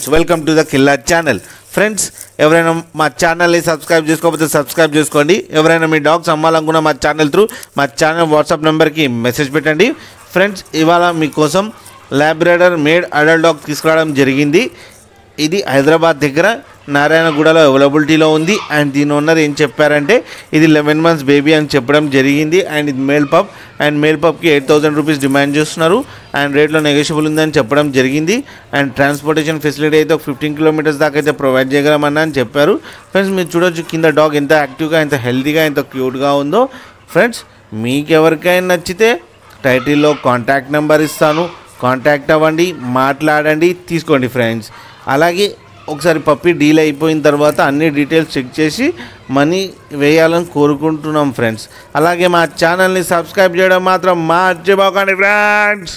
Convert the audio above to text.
Friends, welcome to the killer channel. Friends, ఎవరైనా మా ఛానల్ని సబ్స్క్రైబ్ చేసుకోకపోతే సబ్స్క్రైబ్ చేసుకోండి. ఎవరైనా మీ డాగ్స్ అమ్మాలనుకున్న మా ఛానల్ వాట్సాప్ నెంబర్కి మెసేజ్ పెట్టండి. ఫ్రెండ్స్, ఇవాళ మీకోసం లాబ్రాడర్ మేడ్ అడల్ట్ డాగ్ తీసుకురావడం జరిగింది. ఇది హైదరాబాద్ దగ్గర నారాయణగూడలో అవైలబిలిటీలో ఉంది. అండ్ దీని ఓనర్ ఏం చెప్పారంటే ఇది 11 months బేబీ అని చెప్పడం జరిగింది. అండ్ ఇది మేల్ పప్, అండ్ మేల్ పప్కి 8,000 రూపీస్ డిమాండ్ చేస్తున్నారు. అండ్ రేట్లో నెగోషియబుల్ ఉందని చెప్పడం జరిగింది. అండ్ ట్రాన్స్పోర్టేషన్ ఫెసిలిటీ అయితే 15 kilometers దాకా అయితే ప్రొవైడ్ చేయగలమని అని చెప్పారు. ఫ్రెండ్స్, మీరు చూడొచ్చు కింద డాగ్ ఎంత యాక్టివ్గా, ఎంత హెల్తీగా, ఎంత క్యూట్గా ఉందో. ఫ్రెండ్స్, మీకు ఎవరికైనా నచ్చితే టైటిల్లో కాంటాక్ట్ నెంబర్ ఇస్తాను, కాంటాక్ట్ అవ్వండి, మాట్లాడండి, తీసుకోండి. ఫ్రెండ్స్, అలాగే ఒకసారి పప్పి డీల్ అయిపోయిన తర్వాత అన్ని డీటెయిల్స్ చెక్ చేసి మనీ వేయాలని కోరుకుంటున్నాం. ఫ్రెండ్స్, అలాగే మా ఛానల్ని సబ్స్క్రైబ్ చేయడం మాత్రం మర్చిపోకండి ఫ్రెండ్స్.